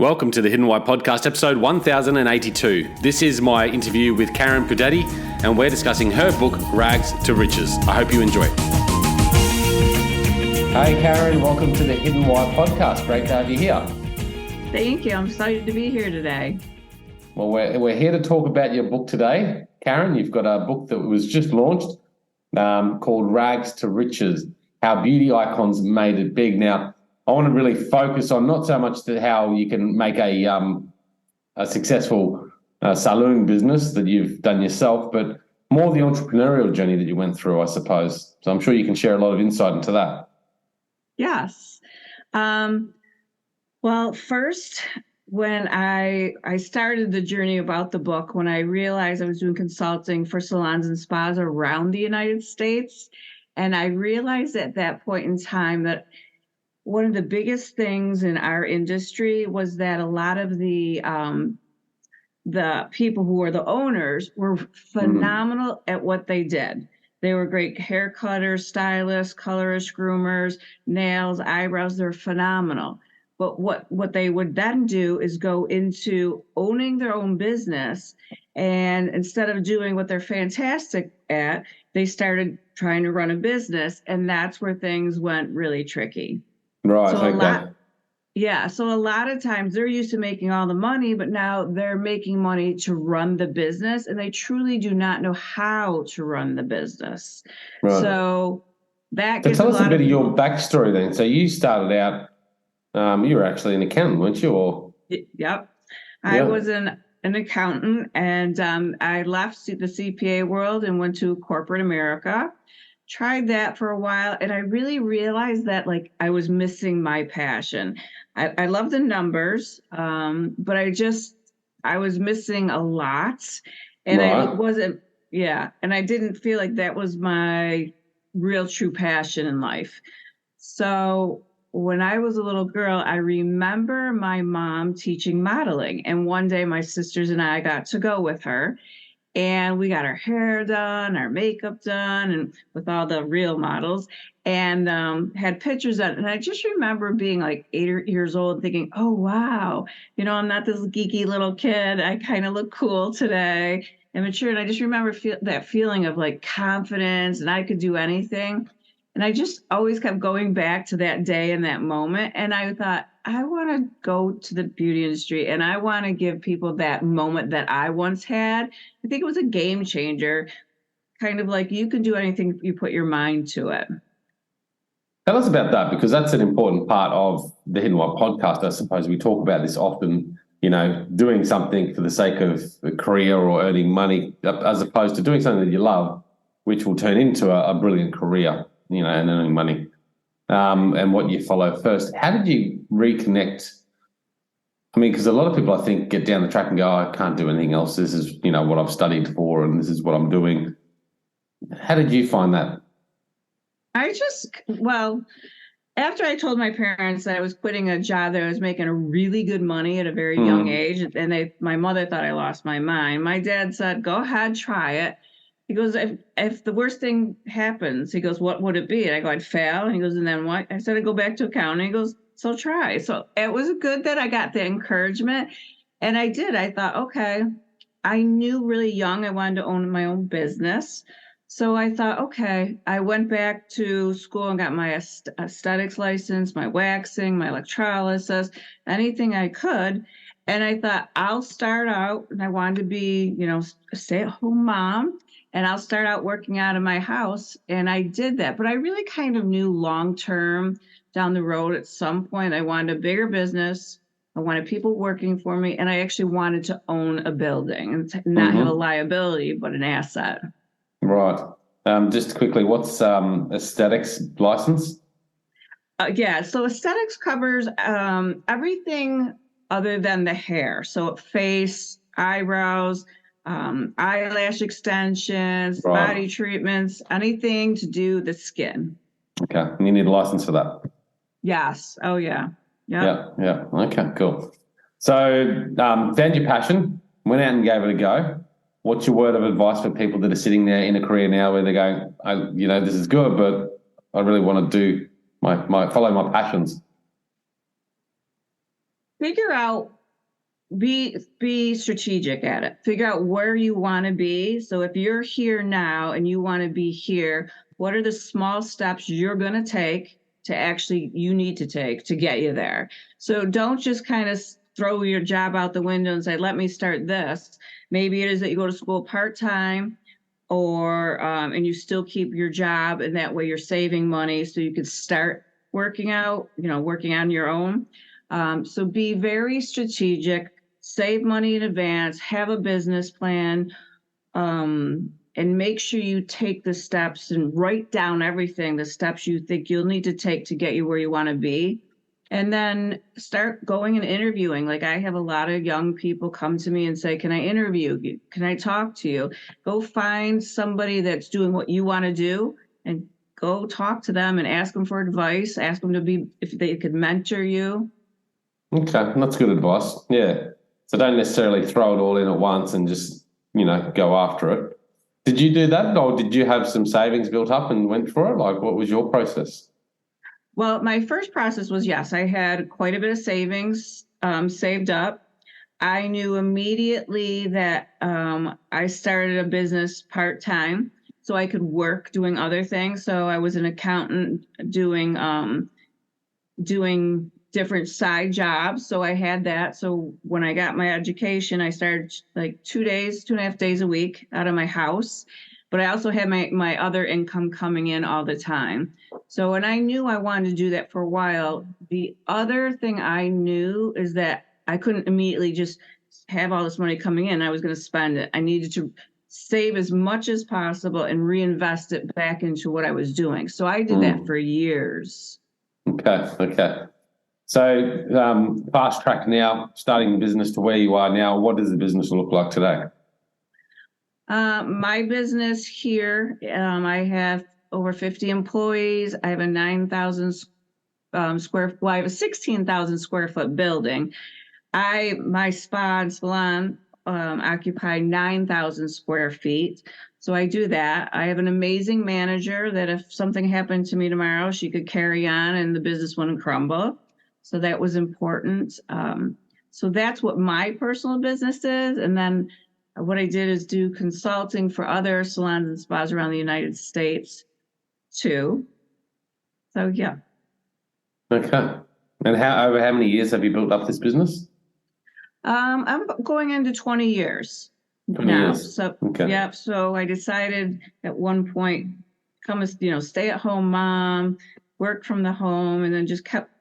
Welcome to the Hidden Why podcast, episode 1082. This is my interview with Karen Pudetti, and we're discussing her book, Rags to Riches. I hope you enjoy. Hey, Karen, welcome to the Hidden Why podcast. Great to have you here. Thank you. I'm excited to be here today. Well, we're here to talk about your book today. Karen, you've got a book that was just launched called Rags to Riches, How Beauty Icons Made It Big. Now, I want to really focus on not so much how you can make a successful saloon business that you've done yourself, but more the entrepreneurial journey that you went through, I suppose. So I'm sure you can share a lot of insight into that. Yes. Well, first, when I started the journey about the book, when I realized I was doing consulting for salons and spas around the United States, and I realized at that point in time that one of the biggest things in our industry was that a lot of the people who were the owners were phenomenal at what they did. They were great hair cutters, stylists, colorists, groomers, nails, eyebrows. They're phenomenal. But what they would then do is go into owning their own business. And instead of doing what they're fantastic at, they started trying to run a business. And that's where things went really tricky. Right. So a lot of times they're used to making all the money, but now they're making money to run the business, and they truly do not know how to run the business. Right. So that So gives tell us a bit of people... your backstory then. So you started out, you were actually an accountant, weren't you? Or Yep. I was an accountant, and I left the CPA world and went to corporate America. Tried that for a while, and I really realized that I was missing my passion. I love the numbers, but I was missing a lot, and Right. it wasn't, and I didn't feel like that was my real true passion in life. So when I was a little girl, I remember my mom teaching modeling, and one day my sisters and I got to go with her. And we got our hair done, our makeup done, and with all the real models, and had pictures done. And I just remember being like 8 years old and thinking, oh, wow, I'm not this geeky little kid. I kind of look cool today and mature. And I just remember that feeling of confidence, and I could do anything. And I just always kept going back to that day and that moment. And I thought, I want to go to the beauty industry, and I want to give people that moment that I once had. I think it was a game changer, kind of like you can do anything if you put your mind to it. Tell us about that, because that's an important part of the Hidden Why podcast. I suppose we talk about this often, doing something for the sake of a career or earning money, as opposed to doing something that you love, which will turn into a brilliant career, and earning money. And what you follow first. How did you reconnect? I mean, because a lot of people, I think, get down the track and go, I can't do anything else. This is, what I've studied for, and this is what I'm doing. How did you find that? After I told my parents that I was quitting a job that I was making a really good money at a very young age, and my mother thought I lost my mind. My dad said, go ahead, try it. He goes, if the worst thing happens, he goes, what would it be? And I go, I'd fail. And he goes, and then what? I said, I'd go back to accounting. He goes, so try. So it was good that I got the encouragement. And I did. I thought, okay, I knew really young I wanted to own my own business. So I thought, okay, I went back to school and got my aesthetics license, my waxing, my electrolysis, anything I could. And I thought, I'll start out, and I wanted to be, a stay-at-home mom. And I'll start out working out of my house. And I did that. But I really kind of knew long-term down the road at some point, I wanted a bigger business. I wanted people working for me. And I actually wanted to own a building and not have a liability, but an asset. Right. Just quickly, what's aesthetics license? So aesthetics covers everything other than the hair. So face, eyebrows, eyelash extensions, body treatments, anything to do with the skin. Okay. And you need a license for that? Yes. Oh, yeah. Yeah. Okay, cool. So found your passion, went out and gave it a go. What's your word of advice for people that are sitting there in a career now where they're going, this is good, but I really want to do follow my passions? figure out, be strategic at it. Figure out where you want to be. So if you're here now and you want to be here, what are the small steps you're going to take to actually you need to take to get you there? So don't just kind of throw your job out the window and say, let me start this. Maybe it is that you go to school part-time, or and you still keep your job, and that way you're saving money so you could start working out, working on your own. So be very strategic, save money in advance, have a business plan, and make sure you take the steps and write down everything, the steps you think you'll need to take to get you where you want to be. And then start going and interviewing. Like, I have a lot of young people come to me and say, can I interview you? Can I talk to you? Go find somebody that's doing what you want to do and go talk to them and ask them for advice. Ask them if they could mentor you. Okay, that's good advice. Yeah. So don't necessarily throw it all in at once and just, go after it. Did you do that, or did you have some savings built up and went for it? Like, what was your process? Well, my first process was, yes, I had quite a bit of savings saved up. I knew immediately that I started a business part-time so I could work doing other things. So I was an accountant doing different side jobs. So I had that. So when I got my education, I started like 2.5 days a week out of my house. But I also had my other income coming in all the time. So when I knew I wanted to do that for a while, the other thing I knew is that I couldn't immediately just have all this money coming in. I was going to spend it. I needed to save as much as possible and reinvest it back into what I was doing. So I did that for years. Okay. So fast track now, starting the business to where you are now. What does the business look like today? My business here, I have over 50 employees. I have a 9,000 I have a 16,000 square foot building. My spa and salon occupy 9,000 square feet. So I do that. I have an amazing manager that if something happened to me tomorrow, she could carry on and the business wouldn't crumble. So that was important. So that's what my personal business is. And then what I did is do consulting for other salons and spas around the United States too. So yeah. Okay. And over how many years have you built up this business? I'm going into 20 years 20 now. years. So Okay. yeah. So I decided at one point, stay at home mom, work from the home, and then just kept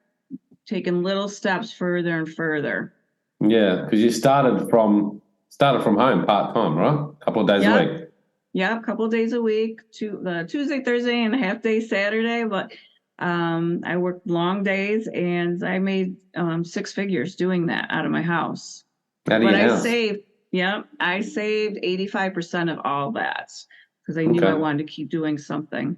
taking little steps further and further. Yeah, because you started from home part-time, right? A couple of days a week. Yeah, a couple of days a week, Tuesday, Thursday, and a half day Saturday. But I worked long days, and I made 6 figures doing that out of my house. Out of your house. I saved 85% of all that because I knew I wanted to keep doing something.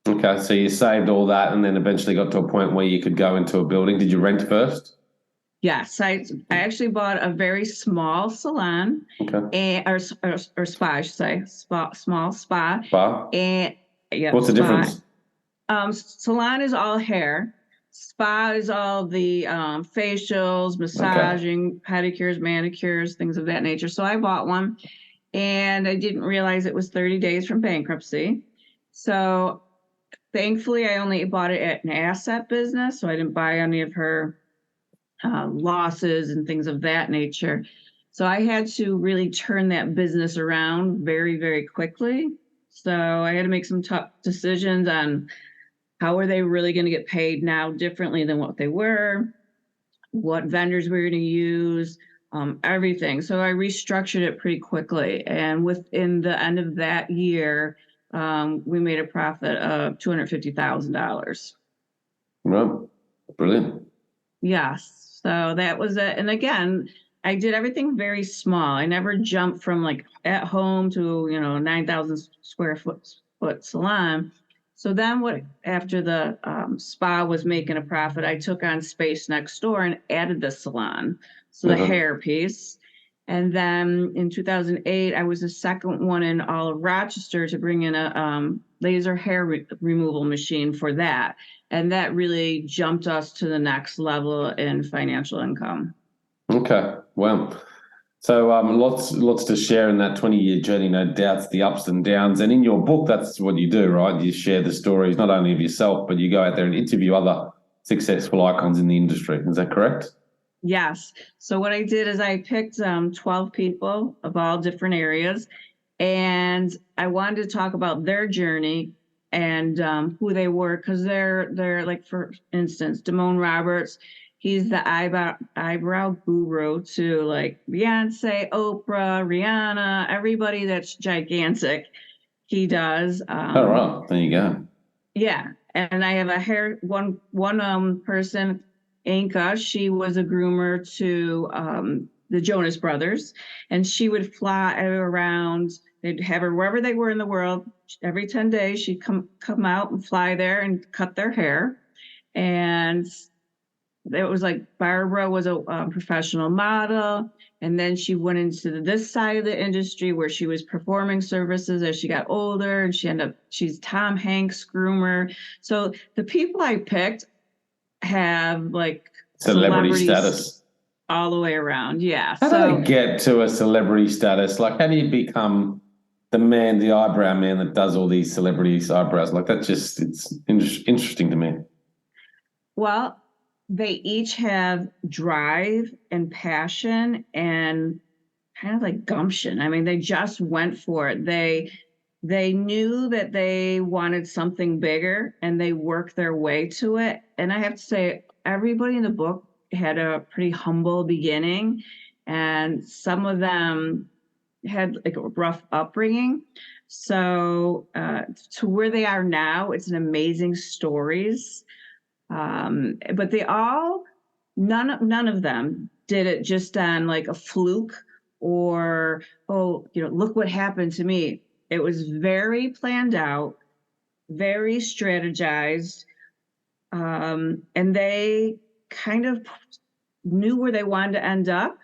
Okay, so you saved all that and then eventually got to a point where you could go into a building. Did you rent first? Yes, I actually bought a very small salon, or spa, I should say, small spa. Spa? And yeah, what's the difference? Salon is all hair. Spa is all the facials, massaging, pedicures, manicures, things of that nature. So I bought one, and I didn't realize it was 30 days from bankruptcy. So thankfully, I only bought it at an asset business, so I didn't buy any of her losses and things of that nature. So I had to really turn that business around very, very quickly. So I had to make some tough decisions on how are they really going to get paid now differently than what they were, what vendors we were going to use, everything. So I restructured it pretty quickly. And within the end of that year, we made a profit of $250,000. Right. Brilliant. Yes. So that was it. And again, I did everything very small. I never jumped from like at home to, 9,000 square foot salon. So then after the spa was making a profit, I took on space next door and added the salon. So the hair piece. And then in 2008, I was the second one in all of Rochester to bring in a laser hair removal machine for that. And that really jumped us to the next level in financial income. Okay. Well, so lots to share in that 20-year journey, no doubts, the ups and downs. And in your book, that's what you do, right? You share the stories not only of yourself, but you go out there and interview other successful icons in the industry. Is that correct? Yes. So what I did is I picked 12 people of all different areas, and I wanted to talk about their journey and who they were, because they're like, for instance, Damone Roberts. He's the eyebrow guru to like Beyonce, Oprah, Rihanna, everybody that's gigantic. He does. All right. There you go. Yeah, and I have a hair one person, Inka. She was a groomer to the Jonas Brothers, and she would fly around. They'd have her wherever they were in the world. Every 10 days, she'd come out and fly there and cut their hair. And it was like Barbara was a professional model, and then she went into this side of the industry where she was performing services as she got older, and she's Tom Hanks groomer. So the people I picked have like Celebrity status all the way around. Yeah. How do they get to a celebrity status? Like, how do you become the man, the eyebrow man that does all these celebrities' eyebrows? Like, it's interesting to me. Well, they each have drive and passion and kind of like gumption. I mean, they just went for it. They knew that they wanted something bigger, and they worked their way to it. And I have to say, everybody in the book had a pretty humble beginning, and some of them had like a rough upbringing. So to where they are now, it's an amazing stories. But none of them did it just on like a fluke or, oh, look what happened to me. It was very planned out, very strategized, and they kind of knew where they wanted to end up.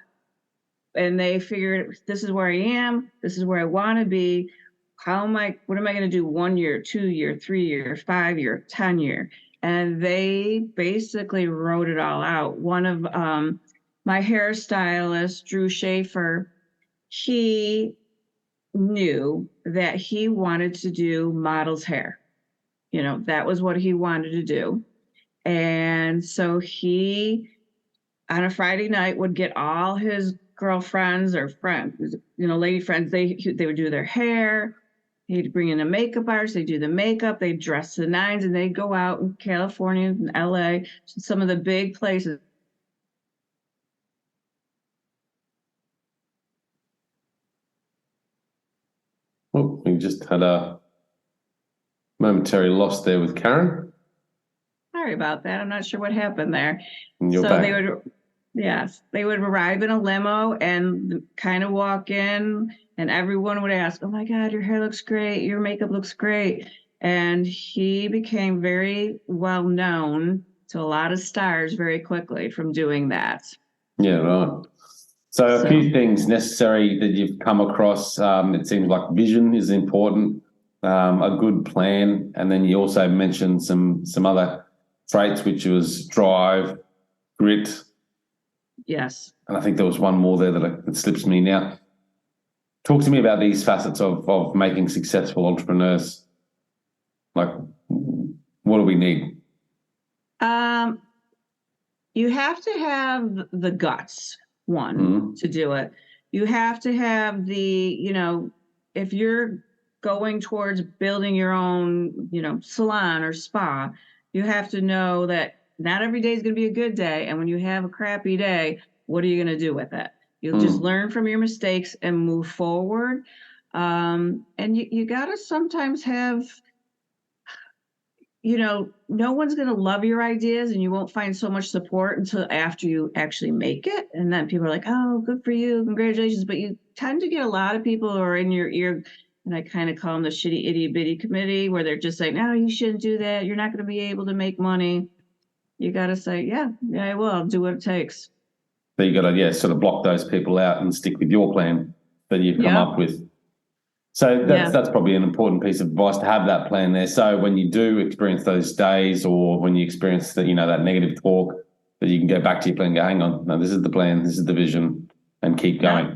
And they figured, this is where I am, this is where I want to be. What am I going to do 1 year, 2 year, 3 year, 5 year, 10 year? And they basically wrote it all out. One of my hairstylist, Drew Schaefer, he knew that he wanted to do model's hair. That was what he wanted to do. And so he, on a Friday night, would get all his girlfriends or friends, lady friends, they would do their hair. He'd bring in a makeup artist, they'd do the makeup, they'd dress to the nines, and they'd go out in California and LA, some of the big places. Oh, we just had a momentary loss there with Karen. Sorry about that. I'm not sure what happened there. You're so back. they would arrive in a limo and kind of walk in, and everyone would ask, "Oh my God, your hair looks great. Your makeup looks great." And he became very well known to a lot of stars very quickly from doing that. Yeah, right. So a few things necessary that you've come across. It seems like vision is important, a good plan, and then you also mentioned some other traits, which was drive, grit. Yes. And I think there was one more there that slips me now. Talk to me about these facets of making successful entrepreneurs. Like, what do we need? You have to have the guts, to do it. You have to have if you're going towards building your own, salon or spa, you have to know that not every day is going to be a good day. And when you have a crappy day, what are you going to do with it? You'll just learn from your mistakes and move forward. And you got to sometimes have, no one's going to love your ideas, and you won't find so much support until after you actually make it. And then people are like, oh, good for you. Congratulations. But you tend to get a lot of people who are in your ear, and I kind of call them the shitty itty bitty committee, where they're just like, no, you shouldn't do that. You're not going to be able to make money. You got to say, yeah, I will. I'll do what it takes. So you got to, sort of block those people out and stick with your plan that you've come up with. So that's probably an important piece of advice to have that plan there. So when you do experience those days, or when you experience that, that negative talk, that you can go back to your plan and go, hang on, no, this is the plan, this is the vision, and keep going. Yeah.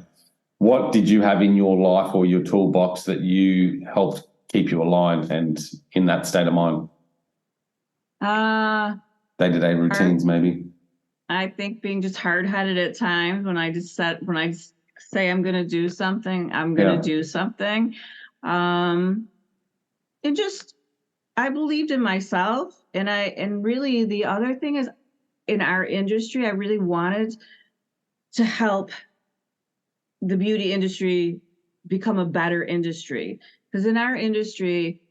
What did you have in your life or your toolbox that you helped keep you aligned and in that state of mind? Day-to-day routines, maybe. I think being just hard-headed at times. When I say I'm going to do something, I'm going to do something. It just, I believed in myself, and really the other thing is, in our industry, I really wanted to help the beauty industry become a better industry, because in our industry,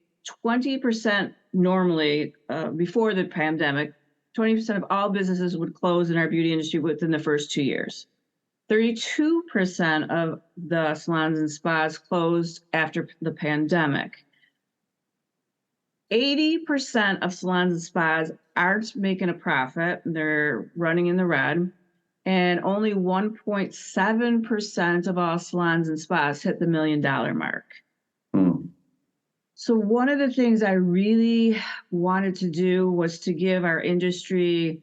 20% normally, before the pandemic, 20% of all businesses would close in our beauty industry within the first 2 years. 32% of the salons and spas closed after the pandemic. 80% of salons and spas aren't making a profit. They're running in the red. And only 1.7% of all salons and spas hit the $1 million mark. So one of the things I really wanted to do was to give our industry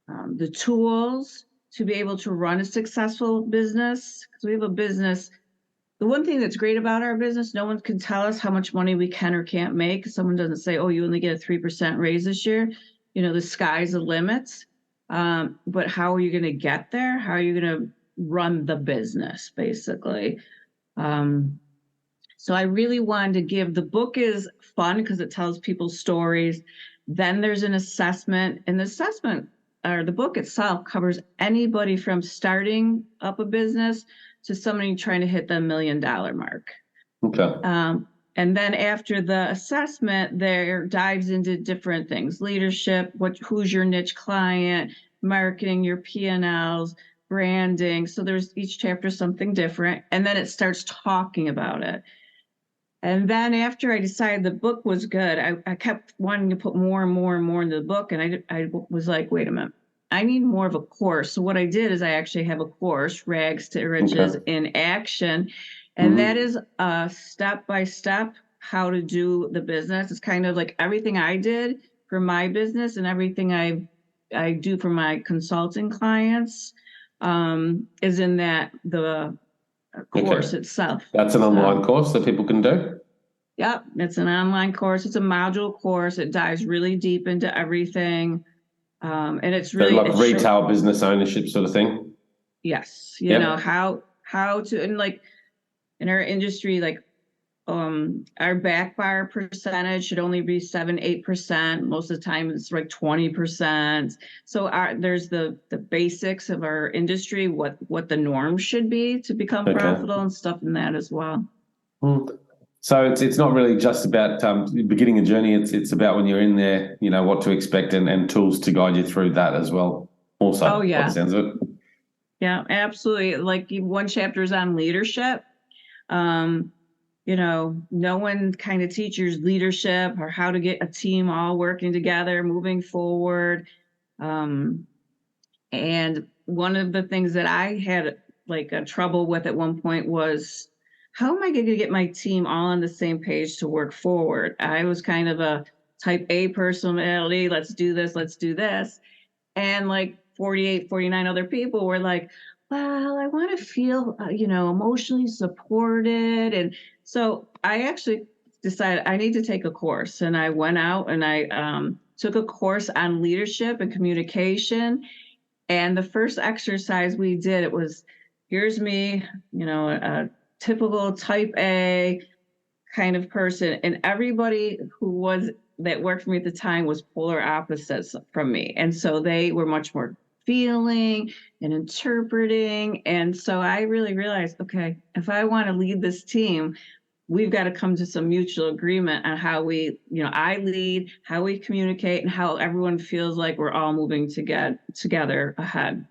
the tools to be able to run a successful business. Because we have a business. The one thing that's great about our business, no one can tell us how much money we can or can't make. Someone doesn't say, oh, you only get a 3% raise this year. The sky's the limit. But how are you going to get there? How are you going to run the business, basically? So I really wanted to give, the book is fun because it tells people stories. Then there's an assessment, and the assessment, or the book itself, covers anybody from starting up a business to somebody trying to hit the $1 million mark. Okay. And then after the assessment, there dives into different things: leadership, who's your niche client, marketing, your P&Ls, branding. So there's each chapter something different. And then it starts talking about it. And then after I decided the book was good, I kept wanting to put more and more and more into the book. And I was like, wait a minute, I need more of a course. So what I did is I actually have a course, Rags to Riches in Action. And that is a step-by-step how to do the business. It's kind of like everything I did for my business and everything I do for my consulting clients is in the course itself. That's an online course that people can do? Yep, it's an online course. It's a module course. It dives really deep into everything. And it's really like retail business ownership sort of thing? Yes. You know, how to, and like in our industry, like our back bar percentage should only be 7-8%. Most of the time it's like 20%. So there's the basics of our industry, what the norm should be to become profitable and stuff in that as well. So it's not really just about beginning a journey. It's about when you're in there, what to expect and tools to guide you through that as well. Also, oh yeah, by the sounds of it. Yeah, absolutely. Like one chapter is on leadership. No one kind of teaches leadership or how to get a team all working together, moving forward. And one of the things that I had like a trouble with at one point was, how am I going to get my team all on the same page to work forward? I was kind of a type A personality. Let's do this. And like 48, 49 other people were like, well, I want to feel, emotionally supported. And so I actually decided I need to take a course. And I went out and I took a course on leadership and communication. And the first exercise we did, it was, here's me, a typical type A kind of person. And everybody that worked for me at the time was polar opposites from me. And so they were much more feeling and interpreting. And so I really realized, okay, if I want to lead this team, we've got to come to some mutual agreement on how we, I lead, how we communicate, and how everyone feels like we're all moving together ahead.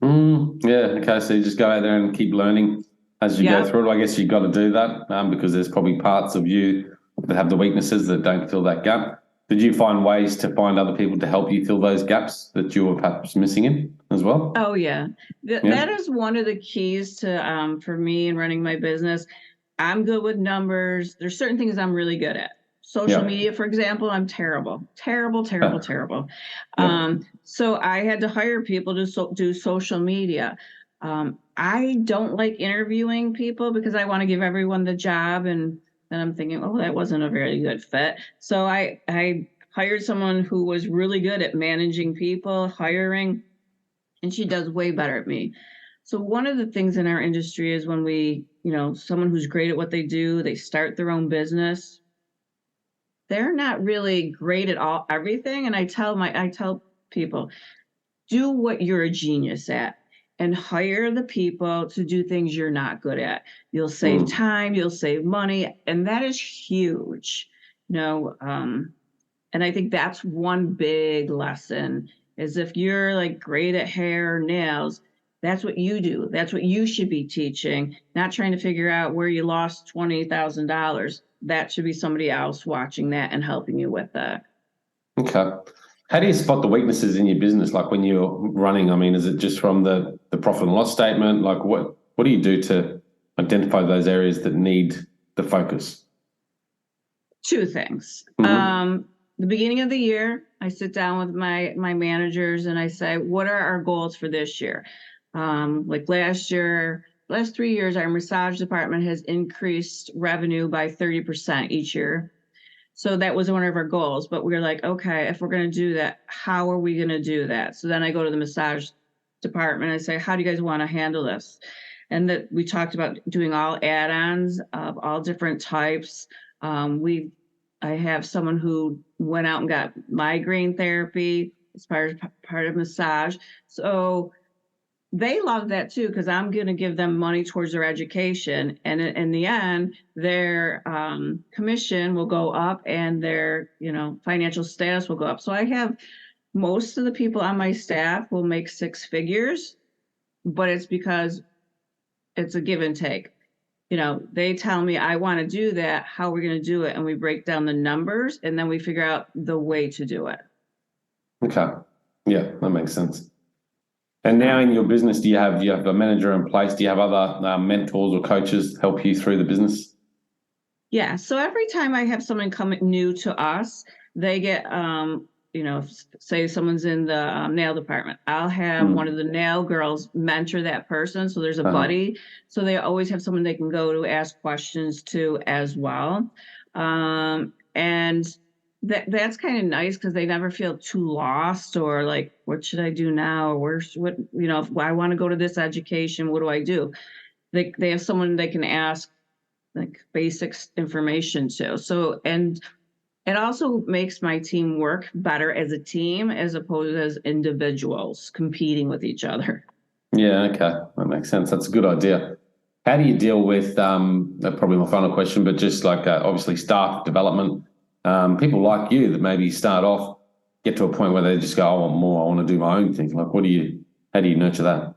Yeah. Okay. So you just go out there and keep learning as you go through it. I guess you've got to do that because there's probably parts of you that have the weaknesses that don't fill that gap. Did you find ways to find other people to help you fill those gaps that you were perhaps missing in as well? Oh, yeah. That is one of the keys to for me in running my business. I'm good with numbers. There's certain things I'm really good at. Social Yeah. media, for example, I'm terrible, terrible, terrible, terrible. Yeah. So I had to hire people to do social media. I don't like interviewing people because I want to give everyone the job, and then I'm thinking, oh, that wasn't a very good fit. So I hired someone who was really good at managing people, hiring, and she does way better at me. So one of the things in our industry is when someone who's great at what they do, they start their own business, they're not really great at all everything. And I tell people, do what you're a genius at and hire the people to do things you're not good at. You'll save Mm. time, you'll save money, and that is huge. You know, and I think that's one big lesson is if you're like great at hair or nails, that's what you do. That's what you should be teaching, not trying to figure out where you lost $20,000. That should be somebody else watching that and helping you with that. Okay. How do you spot the weaknesses in your business? Like when you're running, I mean, is it just from the profit and loss statement? Like what do you do to identify those areas that need the focus? Two things. Mm-hmm. The beginning of the year, I sit down with my managers and I say, what are our goals for this year? Like last 3 years, our massage department has increased revenue by 30% each year. So that was one of our goals. But we were like, okay, if we're going to do that, how are we going to do that? So then I go to the massage department and I say, how do you guys want to handle this? And that we talked about doing all add-ons of all different types. I have someone who went out and got migraine therapy as part of massage. So they love that too, because I'm going to give them money towards their education. And in the end, their commission will go up and their, financial status will go up. So I have most of the people on my staff will make six figures, but it's because it's a give and take. They tell me, I want to do that. How are we going to do it? And we break down the numbers and then we figure out the way to do it. Okay. Yeah, that makes sense. And now in your business, do you have a manager in place? Do you have other mentors or coaches help you through the business? Yeah. So every time I have someone come new to us, they get, say someone's in the nail department, I'll have one of the nail girls mentor that person. So there's a buddy. So they always have someone they can go to ask questions to as well. And that's kind of nice because they never feel too lost or like, what should I do now? Or if I want to go to this education, what do I do? They have someone they can ask like basic information to. So, and it also makes my team work better as a team as opposed as individuals competing with each other. Yeah, okay. That makes sense. That's a good idea. How do you deal with, probably my final question, but just like obviously staff development, people like you that maybe start off, get to a point where they just go, I want more, I want to do my own thing. Like, how do you nurture that?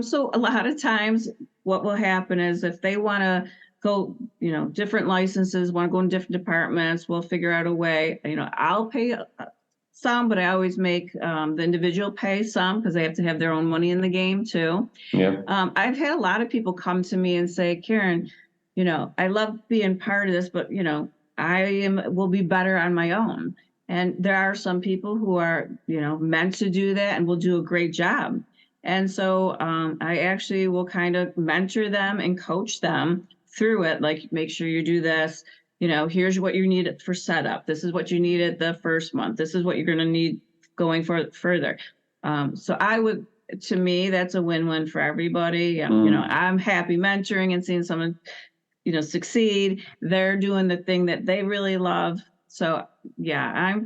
So a lot of times what will happen is if they want to go, different licenses, want to go in different departments, we'll figure out a way, I'll pay some, but I always make the individual pay some because they have to have their own money in the game too. Yeah. I've had a lot of people come to me and say, Karen, I love being part of this, but, will be better on my own. And there are some people who are, meant to do that and will do a great job. And so I actually will kind of mentor them and coach them through it. Like, make sure you do this. Here's what you need for setup. This is what you needed the first month. This is what you're going to need going further. To me, that's a win-win for everybody. I'm happy mentoring and seeing someone, succeed. They're doing the thing that they really love. So yeah,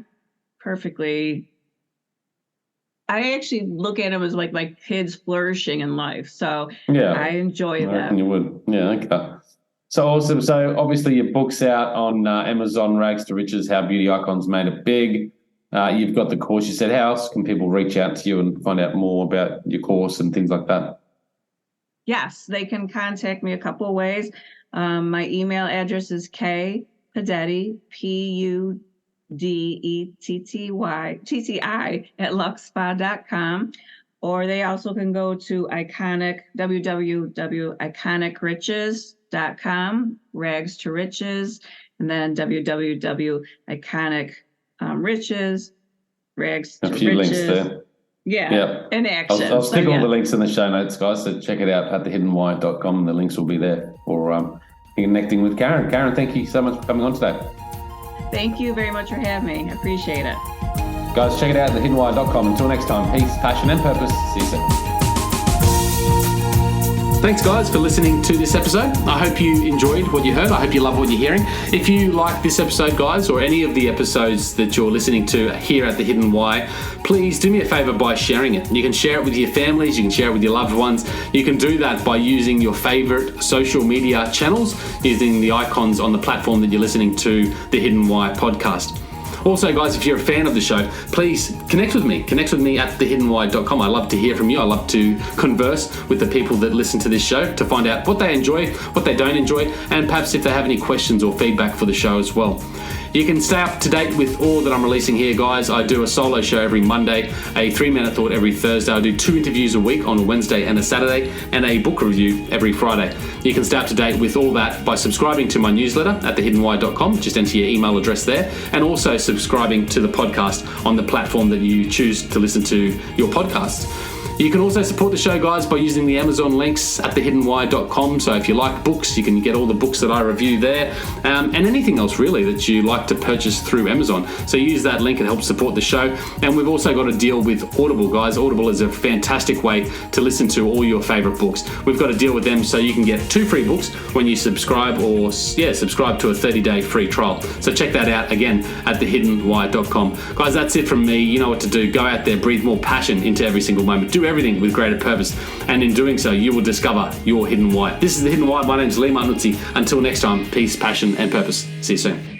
I actually look at them as like my kids flourishing in life. So yeah, I enjoy I that. reckon you would. Yeah, okay. So awesome. So obviously your book's out on Amazon, Rags to Riches, How Beauty Icons Made It Big. You've got the course. You said, how else can people reach out to you and find out more about your course and things like that? Yes, they can contact me a couple of ways. My email address is Pudetti, PUDETTY @luxspa.com. Or they also can go to www.iconicriches iconicriches.com, rags to riches, and then www.iconicriches, rags to A few riches. links there. Yeah, Yeah. in action. I'll stick So, all the links in the show notes, guys. So check it out at thehiddenwhy.com. The links will be there for connecting with Karen. Karen, thank you so much for coming on today. Thank you very much for having me. I appreciate it. Guys, check it out at thehiddenwhy.com. Until next time, peace, passion, and purpose. See you soon. Thanks, guys, for listening to this episode. I hope you enjoyed what you heard. I hope you love what you're hearing. If you like this episode, guys, or any of the episodes that you're listening to here at The Hidden Why, please do me a favor by sharing it. You can share it with your families. You can share it with your loved ones. You can do that by using your favorite social media channels, using the icons on the platform that you're listening to The Hidden Why podcast. Also, guys, if you're a fan of the show, please connect with me. Connect with me at thehiddenwhy.com. I love to hear from you. I love to converse with the people that listen to this show to find out what they enjoy, what they don't enjoy, and perhaps if they have any questions or feedback for the show as well. You can stay up to date with all that I'm releasing here, guys. I do a solo show every Monday, a 3-minute thought every Thursday. I do 2 interviews a week on a Wednesday and a Saturday, and a book review every Friday. You can stay up to date with all that by subscribing to my newsletter at thehiddenwhy.com. Just enter your email address there, and also subscribing to the podcast on the platform that you choose to listen to your podcasts. You can also support the show, guys, by using the Amazon links at thehiddenwhy.com. So if you like books, you can get all the books that I review there, and anything else really that you like to purchase through Amazon. So use that link, it helps support the show. And we've also got a deal with Audible, guys. Audible is a fantastic way to listen to all your favorite books. We've got a deal with them so you can get 2 free books when you subscribe, or subscribe to a 30-day free trial. So check that out again at thehiddenwhy.com. Guys, that's it from me. You know what to do. Go out there, breathe more passion into every single moment. Do everything with greater purpose, and in doing so you will discover your hidden why. This is The Hidden Why. My name is Lee Martinuzzi. Until next time, peace, passion, and purpose. See you soon.